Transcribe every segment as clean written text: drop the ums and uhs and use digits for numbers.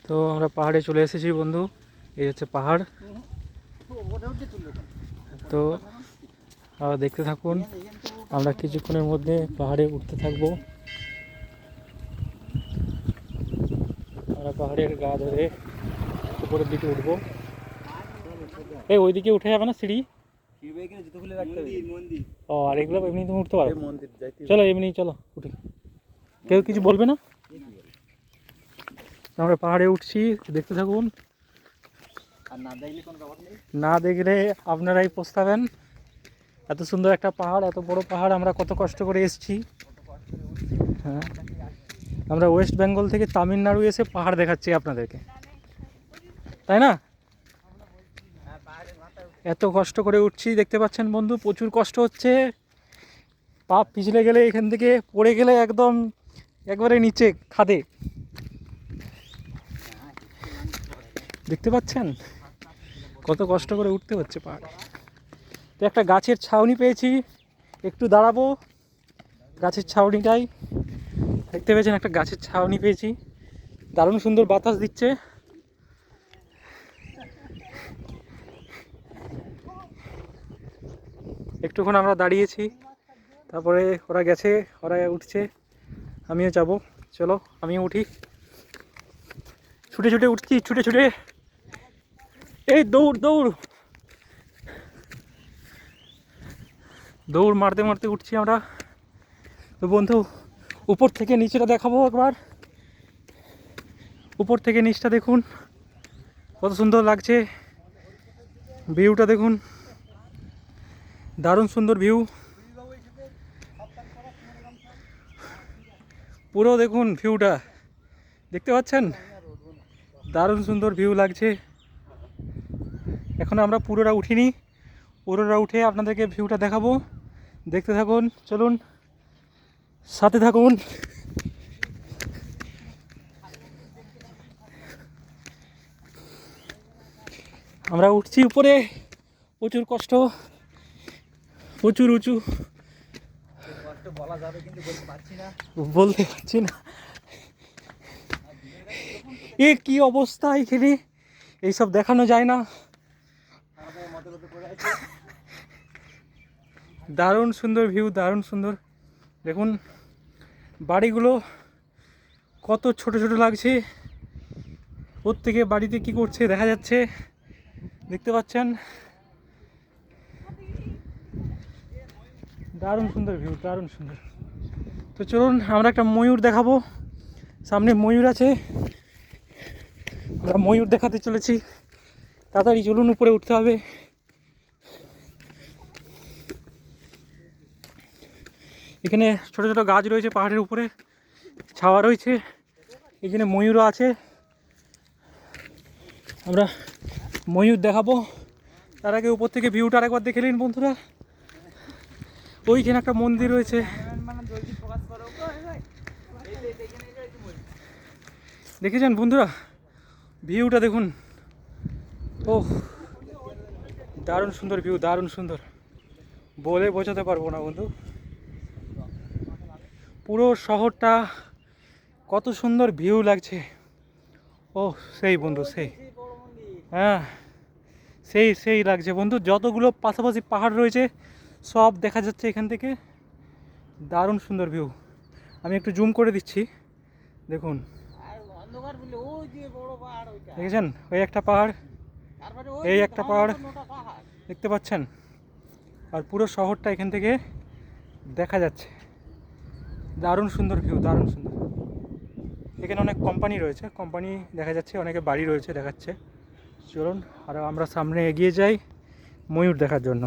তো আমরা পাহাড়ে চলে এসেছি বন্ধু, এই হচ্ছে পাহাড়। তো দেখতে থাকুন, আমরা কিছুক্ষণের মধ্যে পাহাড়ে উঠতে থাকবো। আমরা পাহাড়ের গা ধরে উপরের দিকে উঠবো। এই ওইদিকে উঠে যাবে না সিঁড়ি? ও, আর এগুলো এমনি তুমি উঠতে পারো? চলো এমনি চলো উঠি, কেউ কিছু বলবে না। আমরা পাহাড়ে উঠছি, দেখতে থাকুন। না দেখলে আপনারাই পস্তাবেন। এত সুন্দর একটা পাহাড়, এত বড় পাহাড়, আমরা কত কষ্ট করে এসেছি। হ্যাঁ, আমরা ওয়েস্ট বেঙ্গল থেকে তামিলনাড়ু এসে পাহাড় দেখাচ্ছি আপনাদেরকে, তাই না? এত কষ্ট করে উঠছি, দেখতে পাচ্ছেন বন্ধু, প্রচুর কষ্ট হচ্ছে। পা পিছলে গেলে, এখান থেকে পড়ে গেলে একদম একবারে নিচে খাদে, দেখতে পাচ্ছেন কত কষ্ট করে উঠতে হচ্ছে পাহাড়ে। তো একটা গাছের ছাউনি পেয়েছি, একটু দাঁড়াবো গাছের ছাউনিটাই। দেখতে পেয়েছেন, একটা গাছের ছাউনি পেয়েছি, দারুণ সুন্দর বাতাস দিচ্ছে। একটুক্ষণ আমরা দাঁড়িয়েছি, তারপরে ওরা গেছে, ওরা উঠছে, আমিও যাব। চলো আমিও উঠি, ছুটে ছুটে উঠছি, ছুটে ছুটে, এই দৌড় দৌড় দৌড় মারতে মারতে উঠছি আমরা। তো বন্ধু, উপর থেকে নিচেটা দেখাবো একবার। উপর থেকে নিচটা দেখুন, কত সুন্দর লাগছে। ভিউটা দেখুন, দারুণ সুন্দর ভিউ। পুরো দেখুন ভিউটা, দেখতে পাচ্ছেন, দারুণ সুন্দর ভিউ লাগছে। এখন আমরা পুরোটা উঠিনি, পুরোটা উঠে আপনাদেরকে ভিউটা দেখাবো, দেখতে থাকুন, চলুন সাথে থাকুন। আমরা উঠছি উপরে, প্রচুর কষ্ট, প্রচুর উঁচু, বলতে পারছি না। এ কি অবস্থা এখানে, এইসব দেখানো যায় না। দারুণ সুন্দর ভিউ, দারুণ সুন্দর। দেখুন বাড়িগুলো কত ছোট ছোট লাগছে, প্রত্যেকে বাড়িতে কি করছে দেখা যাচ্ছে, দেখতে পাচ্ছেন। দারুণ সুন্দর ভিউ, দারুণ সুন্দর। তো চলুন আমরা একটা ময়ূর দেখাবো, সামনে ময়ূর আছে, আমরা ময়ূর দেখাতে চলেছি। তাড়াতাড়ি চলুন, উপরে উঠতে হবে। এখানে ছোট ছোট গাছ রয়েছে, পাহাড়ের উপরে ছাওয়া রয়েছে, এখানে ময়ূরও আছে। আমরা ময়ূর দেখাবো, তার আগে উপর থেকে ভিউটা আরেকবার দেখে নিন বন্ধুরা। ওইখানে একটা মন্দির রয়েছে, দেখেছেন বন্ধুরা, ভিউটা দেখুন। ও, দারুণ সুন্দর ভিউ, দারুণ সুন্দর, বলে বোঝাতে পারবো না বন্ধু। পুরো শহরটা কত সুন্দর ভিউ লাগছে। ও সেই বন্ধু, সেই, হ্যাঁ সেই সেই লাগছে বন্ধু। যতগুলো পাশাপাশি পাহাড় রয়েছে সব দেখা যাচ্ছে এখান থেকে, দারুণ সুন্দর ভিউ। আমি একটু জুম করে দিচ্ছি, দেখুন, দেখেছেন, ওই একটা পাহাড়, এই একটা পাহাড়, দেখতে পাচ্ছেন, আর পুরো শহরটা এখান থেকে দেখা যাচ্ছে। দারুণ সুন্দর ভিউ, দারুণ সুন্দর। এখানে অনেক কোম্পানি রয়েছে, কোম্পানি দেখা যাচ্ছে, অনেকে বাড়ি রয়েছে দেখাচ্ছে। চলুন আর আমরা সামনে এগিয়ে যাই ময়ূর দেখার জন্য।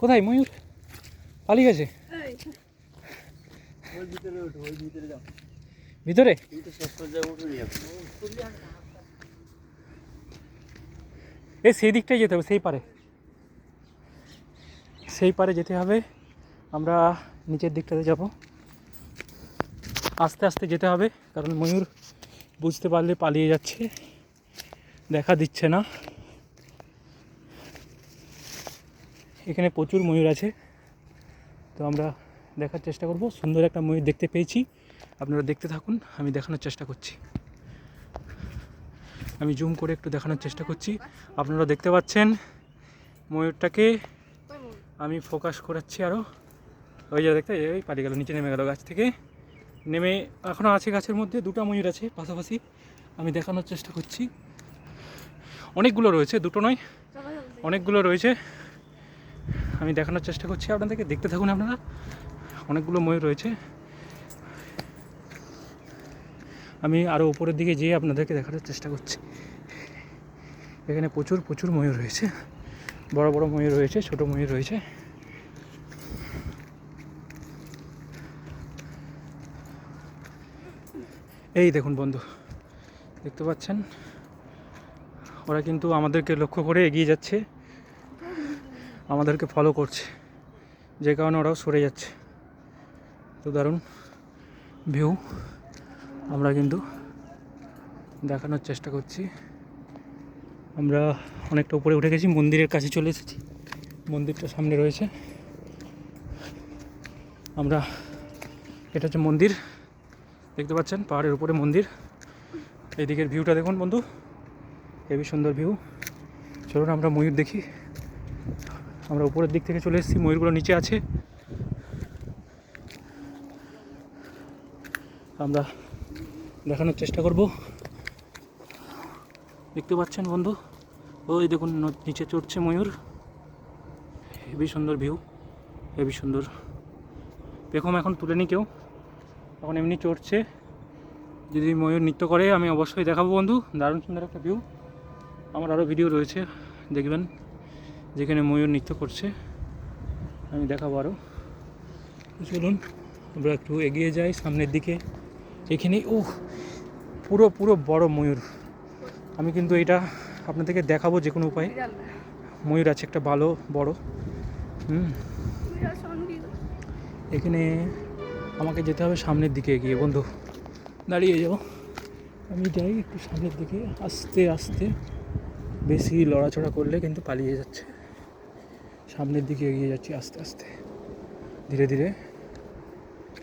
কোথায় ময়ূর? পালিয়ে গেছে ভিতরে। এই সেই দিকটাই যেতে হবে, সেই পারে, সেই পারে যেতে হবে। আমরা নিচের দিকটাতে যাব, আস্তে আস্তে যেতে হবে, কারণ ময়ূর বুঝতে পারলে পালিয়ে যাচ্ছে, দেখা দিচ্ছে না। এখানে প্রচুর ময়ূর আছে, তো আমরা দেখার চেষ্টা করব। সুন্দর একটা ময়ূর দেখতে পেয়েছি, আপনারা দেখতে থাকুন, আমি দেখানোর চেষ্টা করছি। আমি জুম করে একটু দেখানোর চেষ্টা করছি। আপনারা দেখতে পাচ্ছেন ময়ূরটাকে আমি ফোকাস করাচ্ছি আরও। ওই যে দেখতে এই পালিয়ে গেল, নিচে নেমে গেল গাছ থেকে, নেমে এখনও আছে গাছের মধ্যে। দুটো ময়ূর আছে পাশাপাশি, আমি দেখানোর চেষ্টা করছি। অনেকগুলো রয়েছে, দুটো নয় অনেকগুলো রয়েছে, আমি দেখানোর চেষ্টা করছি আপনাদেরকে। দেখতে থাকুন আপনারা, অনেকগুলো ময়ূর রয়েছে। আমি আরও উপরের দিকে যেয়ে আপনাদেরকে দেখানোর চেষ্টা করছি। এখানে প্রচুর প্রচুর ময়ূর রয়েছে, বড় বড় ময়ূর রয়েছে, ছোট ময়ূর রয়েছে। এই দেখুন বন্ধু, দেখতে পাচ্ছেন ওরা কিন্তু আমাদেরকে লক্ষ্য করে এগিয়ে যাচ্ছে, আমাদেরকে ফলো করছে, যে কারণে ওরাও সরে যাচ্ছে। তো দারুণ ভিউ আমরা কিন্তু দেখানোর চেষ্টা করছি। আমরা অনেকটা উপরে উঠে গেছি, মন্দিরের কাছে চলে এসেছি, মন্দিরটা সামনে রয়েছে। আমরা, এটা হচ্ছে মন্দির, দেখতে পাচ্ছেন পাহাড়ের উপরে মন্দির। এইদিকের ভিউটা দেখুন বন্ধু, হেবি সুন্দর ভিউ। চলুন আমরা ময়ূর দেখি। আমরা উপরের দিক থেকে চলে এসেছি, ময়ূরগুলো নিচে আছে। আমরা দেখানোর চেষ্টা করব। দেখতে পাচ্ছেন বন্ধু, ওই দেখুন নিচে চড়ছে ময়ূর, হেবি সুন্দর ভিউ, হেবি সুন্দর। পেখম এখন তুলেনি কেউ, এখন এমনি চড়ছে। যদি ময়ূর নৃত্য করে আমি অবশ্যই দেখাবো বন্ধু, দারুণ সুন্দর একটা ভিউ। আমার আরও ভিডিও রয়েছে দেখবেন, যেখানে ময়ূর নৃত্য করছে, আমি দেখাবো আরও। চলুন আমরা একটু এগিয়ে যাই সামনের দিকে। এখানে পুরো পুরো বড় ময়ূর, আমি কিন্তু এটা আপনাদেরকে দেখাবো যে কোনো উপায়ে। ময়ূর আছে একটা ভালো বড়। এখানে আমাকে যেতে হবে সামনের দিকে এগিয়ে বন্ধু, দাঁড়িয়ে যাও, আমি যাই একটু সামনের দিকে আস্তে আস্তে। বেশি লড়াচড়া করলে কিন্তু পালিয়ে যাচ্ছে। সামনের দিকে এগিয়ে যাচ্ছি আস্তে আস্তে, ধীরে ধীরে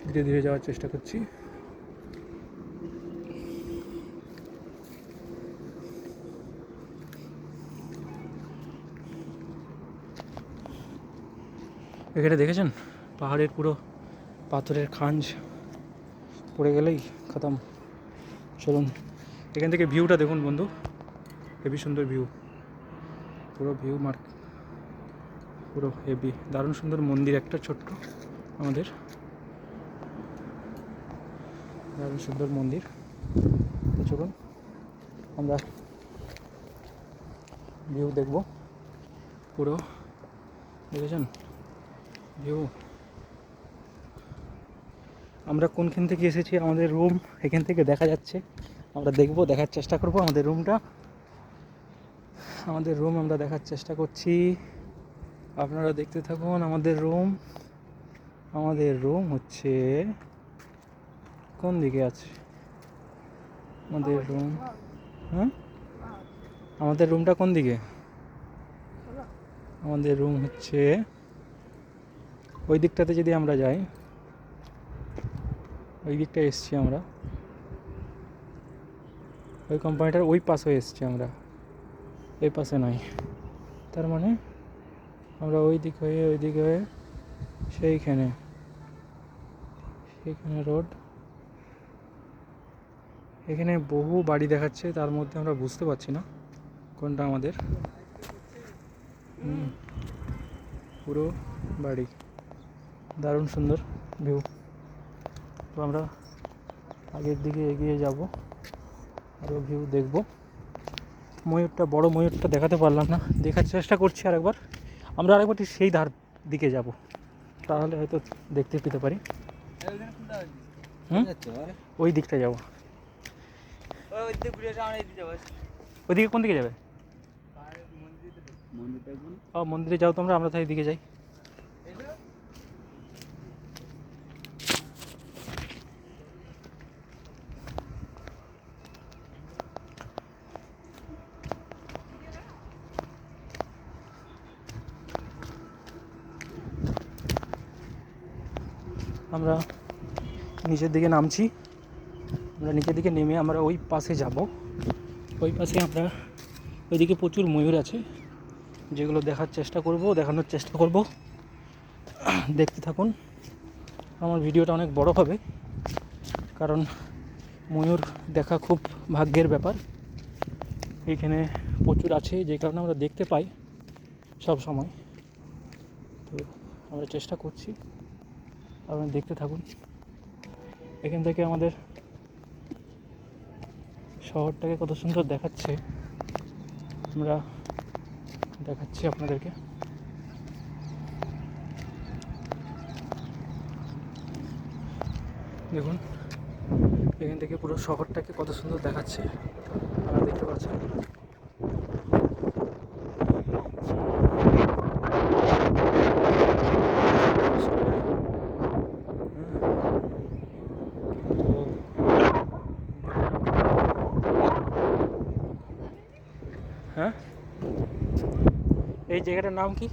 ধীরে ধীরে যাওয়ার চেষ্টা করছি। এখানে দেখেছেন পাহাড়ের পুরো পাথরের খাঁজ, পড়ে গেলেই খতম। চলুন এখান থেকে ভিউটা দেখুন বন্ধু, হেভি সুন্দর ভিউ, পুরো ভিউ মার্ক, পুরো হেভি দারুণ সুন্দর মন্দির একটা ছোট্ট আমাদের, দারুণ সুন্দর মন্দির। তো চলুন আমরা ভিউ দেখব পুরো। দেখেছেন ভিউ, আমরা কোনখান থেকে এসেছি, আমাদের রুম এখান থেকে দেখা যাচ্ছে। আমরা দেখব, দেখার চেষ্টা করব আমাদের রুমটা। আমাদের রুম আমরা দেখার চেষ্টা করছি, আপনারা দেখতে থাকুন। আমাদের রুম হচ্ছে কোন দিকে আছে আমাদের রুম? হ্যাঁ, আমাদের রুমটা কোন দিকে? আমাদের রুম হচ্ছে ওই দিকটাতে। যদি আমরা যাই, ওই দিকটা এসছি আমরা, ওই কোম্পানিটার ওই পাশে এসছি আমরা, এই পাশে নয়। তার মানে আমরা ওই দিক হয়ে সেইখানে রোড। এখানে বহু বাড়ি দেখাচ্ছে, তার মধ্যে আমরা বুঝতে পারছি না কোনটা আমাদের। পুরো বাড়ি, দারুণ সুন্দর ভিউ। তো আমরা আগের দিকে এগিয়ে যাব, আরও ভিউ দেখব। ময়ূরটা, বড় ময়ূরটা দেখাতে পারলাম না, দেখার চেষ্টা করছি আরেকবার। আমরা আরেকবার ঠিক সেই ধার দিকে যাব, তাহলে হয়তো দেখতে পেতে পারি। ওই দিকটা যাব। ওইদিকে কোন দিকে যাবে? মন্দিরে যাও তোমরা, আমরা তাই দিকে যাই। আমরা নিচের দিকে নামছি। আমরা নিচের দিকে নেমে আমরা ওই পাশে যাব। ওই পাশে আমরা ওইদিকে প্রচুর ময়ূর আছে, যেগুলো দেখানোর চেষ্টা করব। দেখতে থাকুন। আমার ভিডিওটা অনেক বড় হবে, কারণ ময়ূর দেখা খুব ভাগ্যের ব্যাপার। এইখানে প্রচুর আছে, যে কারণে আমরা দেখতে পাই সব সময়। তো আমরা চেষ্টা করছি, আপনারা দেখতে থাকুন। এখান থেকে আমাদের শহরটাকে কত সুন্দর দেখাচ্ছে, আমরা দেখাচ্ছি আপনাদেরকে। দেখুন এখান থেকে পুরো শহরটাকে কত সুন্দর দেখাচ্ছে, আপনারা দেখতে পাচ্ছেন। হ্যাঁ, এই জায়গাটার নাম কি?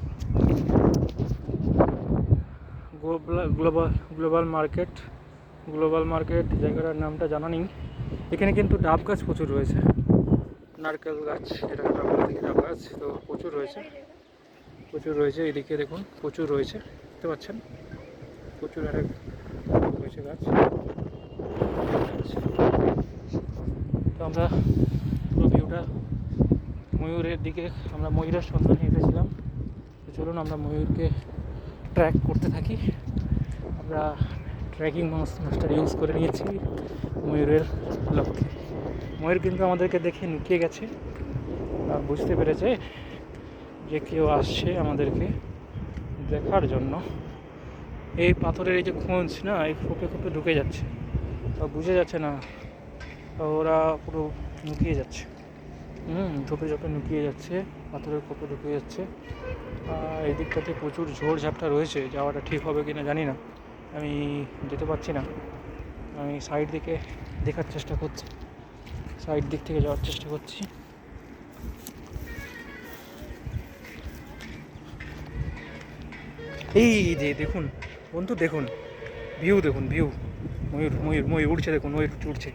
গ্লোবাল মার্কেট জায়গাটার নামটা জানা নেই। এখানে কিন্তু ডাব গাছ প্রচুর রয়েছে, নারকেল গাছ, এটা ডাব গাছ তো প্রচুর রয়েছে। এদিকে দেখুন প্রচুর রয়েছে, দেখতে পাচ্ছেন প্রচুর রয়েছে গাছ। তো আমরা পুরো ভিউটা ময়ূরের দিকে, আমরা ময়ূরের সন্ধানে এসেছিলাম। তো চলুন আমরা ময়ূরকে ট্র্যাক করতে থাকি। আমরা ট্র্যাকিং মাস্টার ইউজ করে নিয়েছি ময়ূরের লক্ষ্যে। ময়ূর কিন্তু আমাদেরকে দেখে লুকিয়ে গেছে, আর বুঝতে পেরেছে যে কেউ আসছে আমাদেরকে দেখার জন্য। এই পাথরের এই যে খোঁজ না, এই খোপে ঢুকে যাচ্ছে, বুঝে যাচ্ছে না, ওরা পুরো লুকিয়ে যাচ্ছে। ঝোপে লুকিয়ে যাচ্ছে, পাথরের খোপে ঢুকে যাচ্ছে। এই দিকটাতে প্রচুর ঝোড়ঝাপটা রয়েছে, যাওয়াটা ঠিক হবে কিনা জানি না, আমি যেতে পারছি না। আমি সাইড দিকে দেখার চেষ্টা করছি, সাইড দিক থেকে যাওয়ার চেষ্টা করছি। এই যে দেখুন বন্ধু, দেখুন ভিউ, ময়ূর উড়ছে, দেখুন ময়ূর উড়ছে,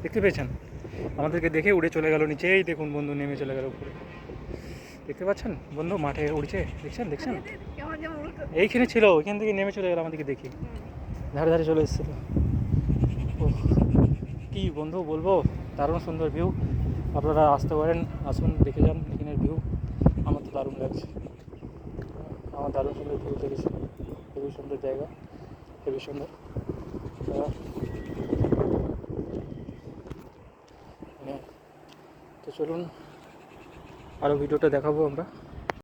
দেখতে পেয়েছেন? আমাদেরকে দেখে উড়ে চলে গেল নিচে। এই দেখুন বন্ধু নেমে চলে গেল উপরে, দেখতে পাচ্ছেন বন্ধু? মাঠে উড়ছে, দেখছেন? এইখানে ছিল, ওইখান থেকে নেমে চলে গেল আমাদেরকে দেখে, ধারে চলে এসেছিল। ও কি বন্ধু বলবো, দারুণ সুন্দর ভিউ। আপনারা আসতে পারেন, আসুন দেখে যান এখানের ভিউ। আমার তো দারুণ লাগছে, আমার দারুণ সুন্দর ভিউ দেখেছি, খুবই সুন্দর জায়গা, খুবই সুন্দর। তো চলুন আরও ভিডিওটা দেখাবো আমরা।